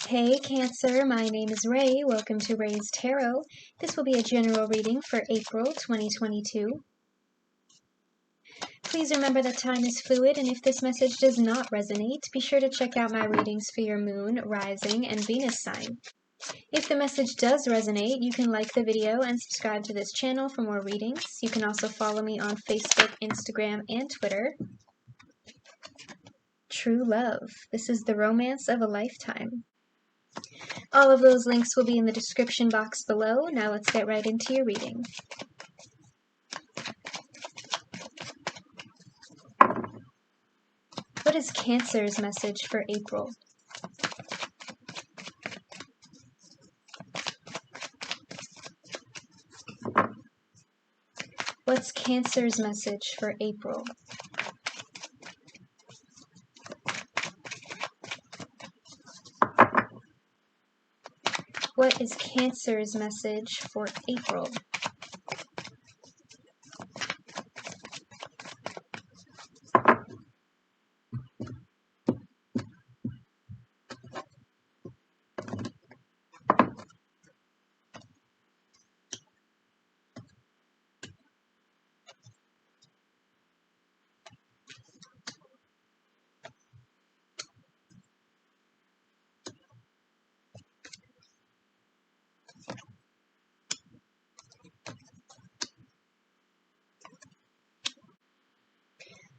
Hey Cancer, my name is Ray. Welcome to Ray's Tarot. This will be a general reading for April 2022. Please remember that time is fluid, and if this message does not resonate, be sure to check out my readings for your moon, rising, and Venus sign. If the message does resonate, you can like the video and subscribe to this channel for more readings. You can also follow me on Facebook, Instagram, and Twitter. True love. This is the romance of a lifetime. All of those links will be in the description box below. Now let's get right into your reading. What is Cancer's message for April? What's Cancer's message for April? What is Cancer's message for April?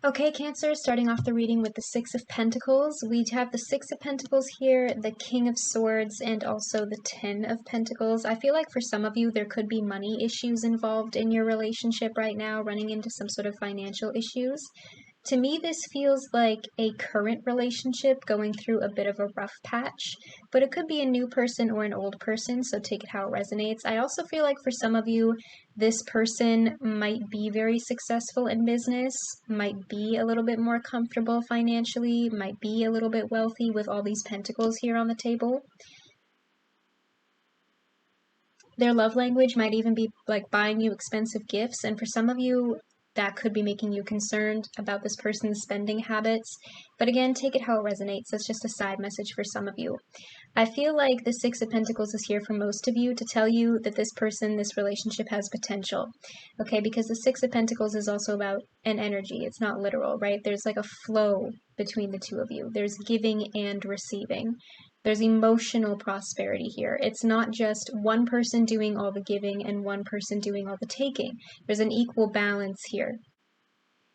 Okay, Cancer, starting off the reading with the Six of Pentacles. We have the Six of Pentacles here, the King of Swords, and also the Ten of Pentacles. I feel like for some of you, there could be money issues involved in your relationship right now, running into some sort of financial issues. To me, this feels like a current relationship going through a bit of a rough patch, but it could be a new person or an old person, so take it how it resonates. I also feel like for some of you, this person might be very successful in business, might be a little bit more comfortable financially, might be a little bit wealthy with all these pentacles here on the table. Their love language might even be like buying you expensive gifts, and for some of you, that could be making you concerned about this person's spending habits. But again, take it how it resonates. That's just a side message for some of you. I feel like the Six of Pentacles is here for most of you to tell you that this person, this relationship has potential. Okay, because the Six of Pentacles is also about an energy. It's not literal, right? There's like a flow between the two of you. There's giving and receiving. There's emotional prosperity here. It's not just one person doing all the giving and one person doing all the taking. There's an equal balance here.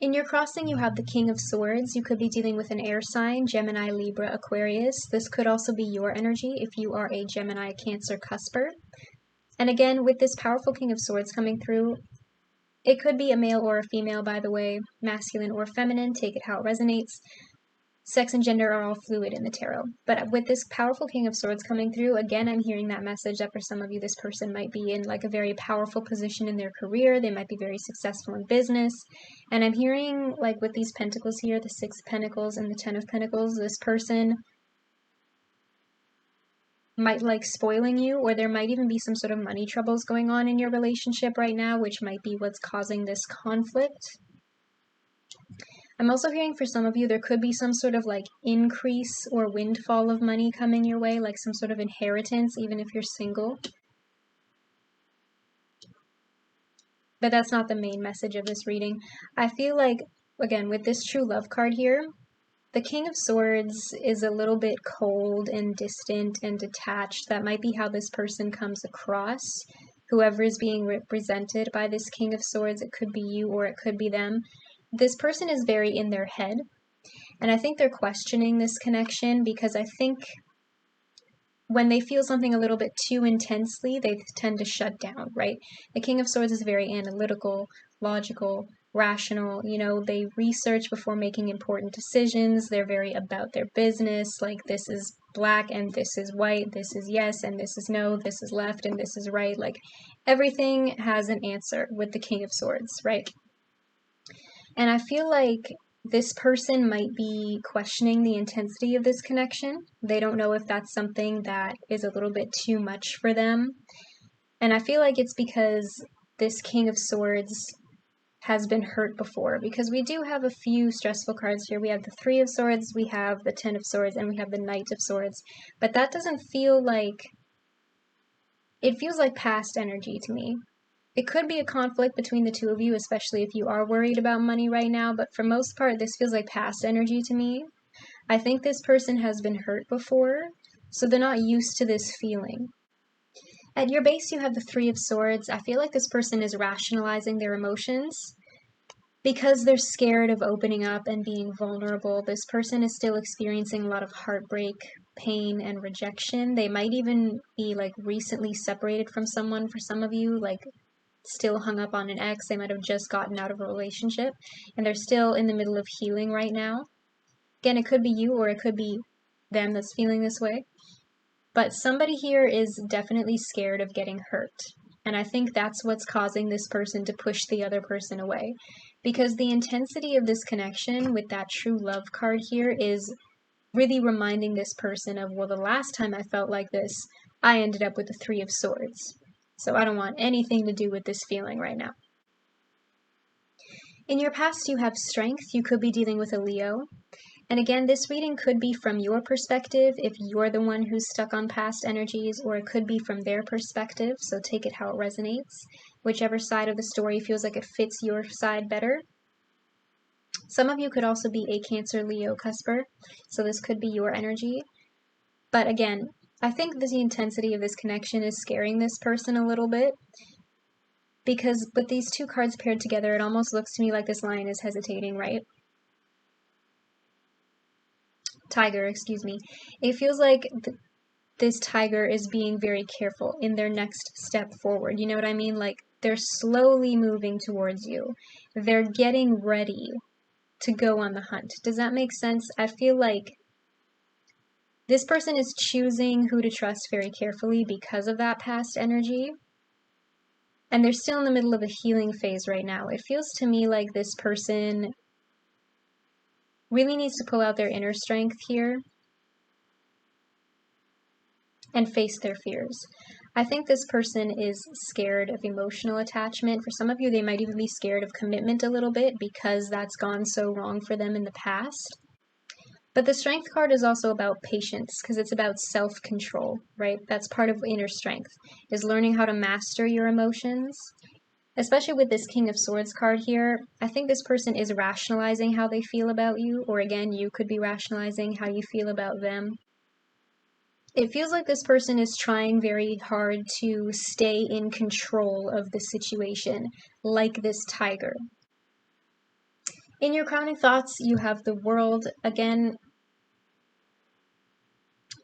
In your crossing, you have the King of Swords. You could be dealing with an air sign, Gemini, Libra, Aquarius. This could also be your energy if you are a Gemini, Cancer cusper. And again, with this powerful King of Swords coming through, it could be a male or a female, by the way, masculine or feminine, take it how it resonates. Sex and gender are all fluid in the tarot. But with this powerful King of Swords coming through, again, I'm hearing that message that for some of you, this person might be in like a very powerful position in their career. They might be very successful in business. And I'm hearing like with these pentacles here, the Six of Pentacles and the Ten of Pentacles, this person might like spoiling you, or there might even be some sort of money troubles going on in your relationship right now, which might be what's causing this conflict. I'm also hearing for some of you, there could be some sort of like increase or windfall of money coming your way, like some sort of inheritance, even if you're single. But that's not the main message of this reading. I feel like, again, with this true love card here, the King of Swords is a little bit cold and distant and detached. That might be how this person comes across. Whoever is being represented by this King of Swords, it could be you or it could be them. This person is very in their head, and I think they're questioning this connection because I think when they feel something a little bit too intensely, they tend to shut down, right? The King of Swords is very analytical, logical, rational, you know, they research before making important decisions. They're very about their business, like this is black and this is white, this is yes and this is no, this is left and this is right. Like everything has an answer with the King of Swords, right? And I feel like this person might be questioning the intensity of this connection. They don't know if that's something that is a little bit too much for them. And I feel like it's because this King of Swords has been hurt before, because we do have a few stressful cards here. We have the Three of Swords, we have the Ten of Swords, and we have the Knight of Swords. But that doesn't feel like... It feels like past energy to me. It could be a conflict between the two of you, especially if you are worried about money right now, but for most part, this feels like past energy to me. I think this person has been hurt before, so they're not used to this feeling. At your base, you have the Three of Swords. I feel like this person is rationalizing their emotions because they're scared of opening up and being vulnerable. This person is still experiencing a lot of heartbreak, pain, and rejection. They might even be like recently separated from someone for some of you, like still hung up on an ex. They might have just gotten out of a relationship and they're still in the middle of healing right now. Again, it could be you or it could be them that's feeling this way. But somebody here is definitely scared of getting hurt. And I think that's what's causing this person to push the other person away. Because the intensity of this connection with that true love card here is really reminding this person of, well, the last time I felt like this, I ended up with the Three of Swords. So I don't want anything to do with this feeling right now. In your past, you have Strength. You could be dealing with a Leo. And again, this reading could be from your perspective if you're the one who's stuck on past energies, or it could be from their perspective, so take it how it resonates. Whichever side of the story feels like it fits your side better. Some of you could also be a Cancer, Leo, Cusper, so this could be your energy. But again, I think the intensity of this connection is scaring this person a little bit, because with these two cards paired together, it almost looks to me like this lion is hesitating, right? Tiger, excuse me. It feels like this tiger is being very careful in their next step forward. You know what I mean? Like, they're slowly moving towards you. They're getting ready to go on the hunt. Does that make sense? I feel like this person is choosing who to trust very carefully because of that past energy. And they're still in the middle of a healing phase right now. It feels to me like this person really needs to pull out their inner strength here and face their fears. I think this person is scared of emotional attachment. For some of you, they might even be scared of commitment a little bit because that's gone so wrong for them in the past. But the Strength card is also about patience, because it's about self-control, right? That's part of inner strength, is learning how to master your emotions. Especially with this King of Swords card here, I think this person is rationalizing how they feel about you, or again, you could be rationalizing how you feel about them. It feels like this person is trying very hard to stay in control of the situation, like this tiger. In your crowning thoughts, you have the World. Again,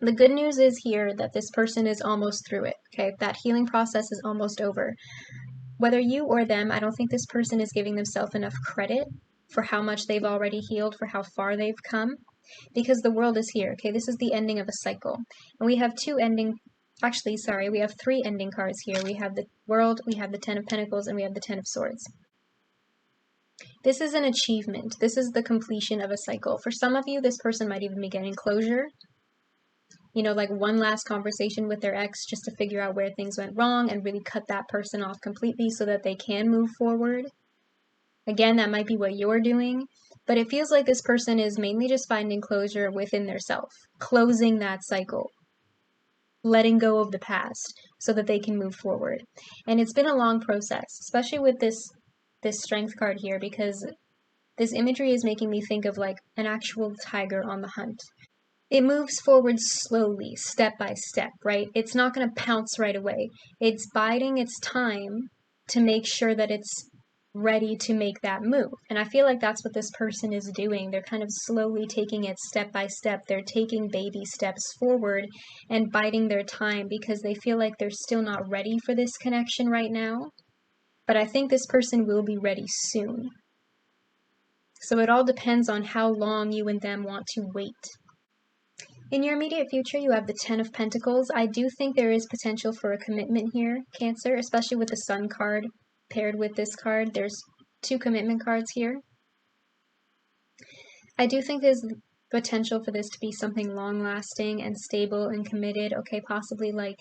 the good news is here that this person is almost through it, okay? That healing process is almost over. Whether you or them, I don't think this person is giving themselves enough credit for how much they've already healed, for how far they've come, because the World is here, okay? This is the ending of a cycle. And we have we have three ending cards here. We have the World, we have the Ten of Pentacles, and we have the Ten of Swords. This is an achievement. This is the completion of a cycle. For some of you, this person might even be getting closure. You know, like one last conversation with their ex just to figure out where things went wrong and really cut that person off completely so that they can move forward. Again, that might be what you're doing, but it feels like this person is mainly just finding closure within their self, closing that cycle, letting go of the past so that they can move forward. And it's been a long process, especially with this Strength card here, because this imagery is making me think of like an actual tiger on the hunt. It moves forward slowly, step by step, right? It's not going to pounce right away. It's biding its time to make sure that it's ready to make that move. And I feel like that's what this person is doing. They're kind of slowly taking it step by step. They're taking baby steps forward and biding their time because they feel like they're still not ready for this connection right now. But I think this person will be ready soon. So it all depends on how long you and them want to wait. In your immediate future, you have the Ten of Pentacles. I do think there is potential for a commitment here, Cancer, especially with the Sun card paired with this card. There's two commitment cards here. I do think there's potential for this to be something long-lasting and stable and committed. Okay, possibly like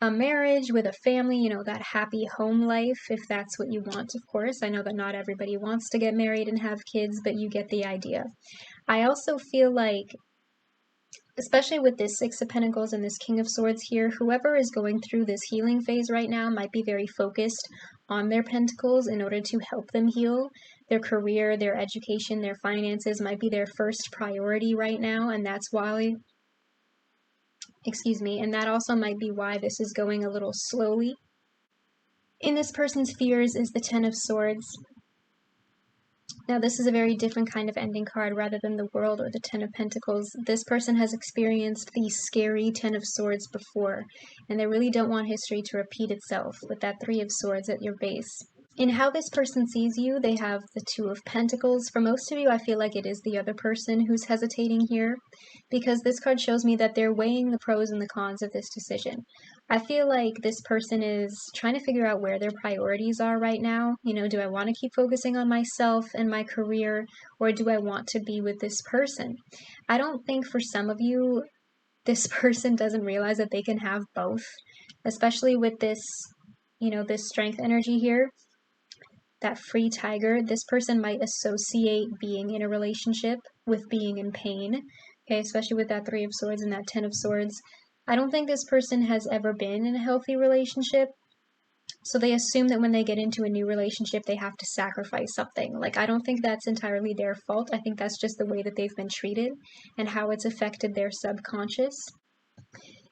a marriage with a family, you know, that happy home life, if that's what you want, of course. I know that not everybody wants to get married and have kids, but you get the idea. I also feel like, especially with this Six of Pentacles and this King of Swords here, whoever is going through this healing phase right now might be very focused on their pentacles in order to help them heal. Their career, their education, their finances might be their first priority right now, and that's why, and that also might be why this is going a little slowly. In this person's fears is the Ten of Swords. Now, this is a very different kind of ending card rather than the World or the Ten of Pentacles. This person has experienced the scary Ten of Swords before, and they really don't want history to repeat itself with that Three of Swords at your base. In how this person sees you, they have the Two of Pentacles. For most of you, I feel like it is the other person who's hesitating here, because this card shows me that they're weighing the pros and the cons of this decision. I feel like this person is trying to figure out where their priorities are right now. You know, do I want to keep focusing on myself and my career, or do I want to be with this person? I don't think for some of you, this person doesn't realize that they can have both, especially with this, you know, this strength energy here. That free tiger, this person might associate being in a relationship with being in pain, okay, especially with that Three of Swords and that Ten of Swords. I don't think this person has ever been in a healthy relationship, so they assume that when they get into a new relationship, they have to sacrifice something. Like, I don't think that's entirely their fault. I think that's just the way that they've been treated and how it's affected their subconscious.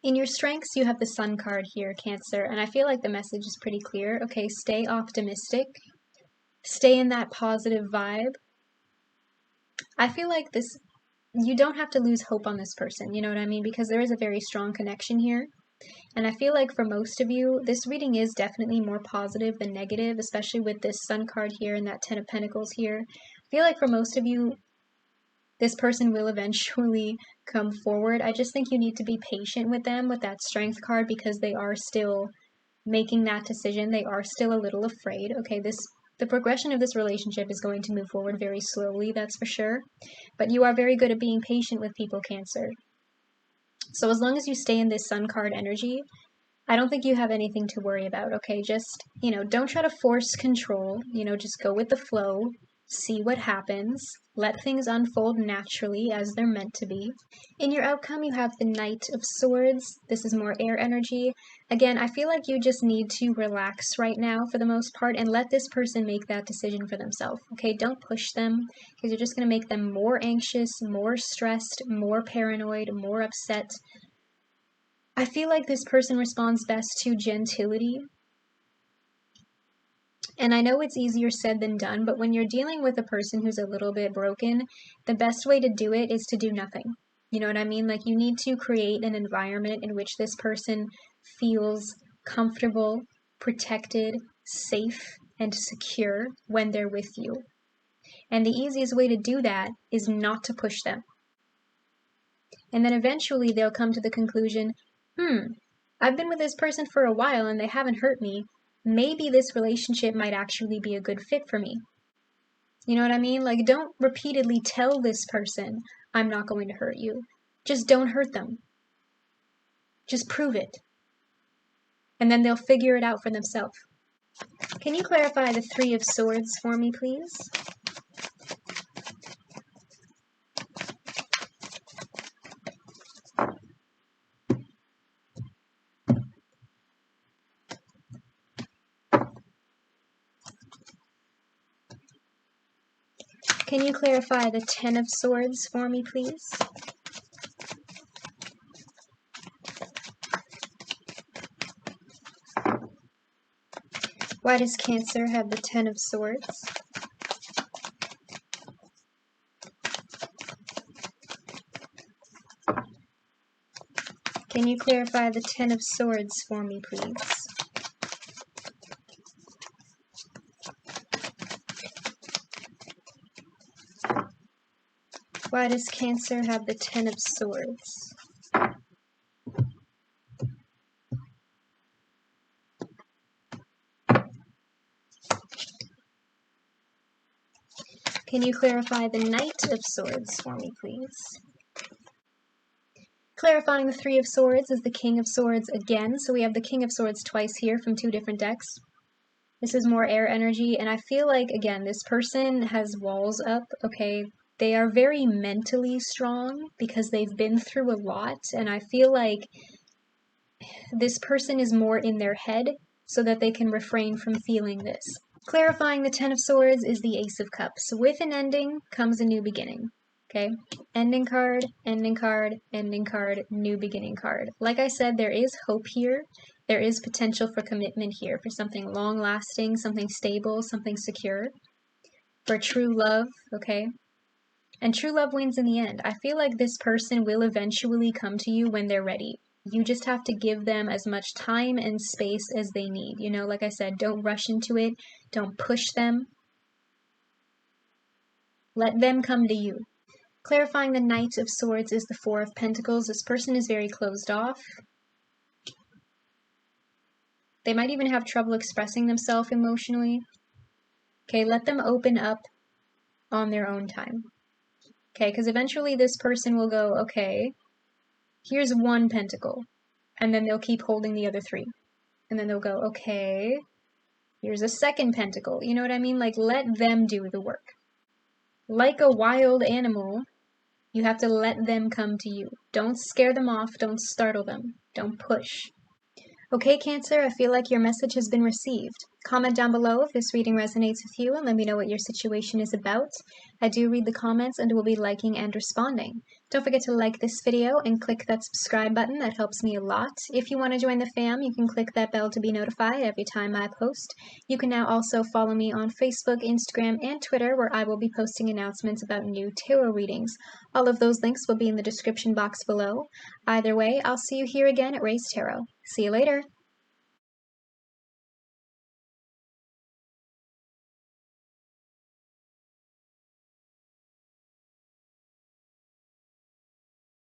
In your strengths, you have the Sun card here, Cancer, and I feel like the message is pretty clear. Okay, stay optimistic. Stay in that positive vibe. I feel like this, you don't have to lose hope on this person, you know what I mean? Because there is a very strong connection here. And I feel like for most of you, this reading is definitely more positive than negative, especially with this Sun card here and that Ten of Pentacles here. I feel like for most of you, this person will eventually come forward. I just think you need to be patient with them with that Strength card, because they are still making that decision. They are still a little afraid. Okay, the progression of this relationship is going to move forward very slowly, that's for sure. But you are very good at being patient with people, Cancer. So as long as you stay in this Sun card energy, I don't think you have anything to worry about, okay? Just, you know, don't try to force control, you know, just go with the flow, see what happens, let things unfold naturally as they're meant to be. In your outcome, you have the Knight of Swords. This is more air energy. Again, I feel like you just need to relax right now for the most part and let this person make that decision for themselves, okay? Don't push them, because you're just going to make them more anxious, more stressed, more paranoid, more upset. I feel like this person responds best to gentility. And I know it's easier said than done, but when you're dealing with a person who's a little bit broken, the best way to do it is to do nothing. You know what I mean? Like, you need to create an environment in which this person feels comfortable, protected, safe, and secure when they're with you. And the easiest way to do that is not to push them. And then eventually they'll come to the conclusion, I've been with this person for a while and they haven't hurt me. Maybe this relationship might actually be a good fit for me. You know what I mean? Like, don't repeatedly tell this person, I'm not going to hurt you. Just don't hurt them. Just prove it. And then they'll figure it out for themselves. Can you clarify the Three of Swords for me, please? Can you clarify the Ten of Swords for me, please? Why does Cancer have the Ten of Swords? Can you clarify the Ten of Swords for me, please? Why does Cancer have the Ten of Swords? Can you clarify the Knight of Swords for me, please? Clarifying the Three of Swords is the King of Swords again, so we have the King of Swords twice here from two different decks. This is more air energy, and I feel like, again, this person has walls up, okay? They are very mentally strong because they've been through a lot, and I feel like this person is more in their head so that they can refrain from feeling this. Clarifying the Ten of Swords is the Ace of Cups. With an ending comes a new beginning. Okay? Ending card, ending card, ending card, new beginning card. Like I said, there is hope here. There is potential for commitment here, for something long-lasting, something stable, something secure. For true love, okay? And true love wins in the end. I feel like this person will eventually come to you when they're ready. You just have to give them as much time and space as they need. You know, like I said, don't rush into it. Don't push them. Let them come to you. Clarifying the Knight of Swords is the Four of Pentacles. This person is very closed off. They might even have trouble expressing themselves emotionally. Okay, let them open up on their own time. Okay, because eventually this person will go, okay, here's one pentacle. And then they'll keep holding the other three. And then they'll go, okay, here's a second pentacle. You know what I mean? Like, let them do the work. Like a wild animal, you have to let them come to you. Don't scare them off. Don't startle them. Don't push. Okay, Cancer, I feel like your message has been received. Comment down below if this reading resonates with you and let me know what your situation is about. I do read the comments and will be liking and responding. Don't forget to like this video and click that subscribe button. That helps me a lot. If you want to join the fam, you can click that bell to be notified every time I post. You can now also follow me on Facebook, Instagram, and Twitter, where I will be posting announcements about new tarot readings. All of those links will be in the description box below. Either way, I'll see you here again at Raise Tarot. See you later!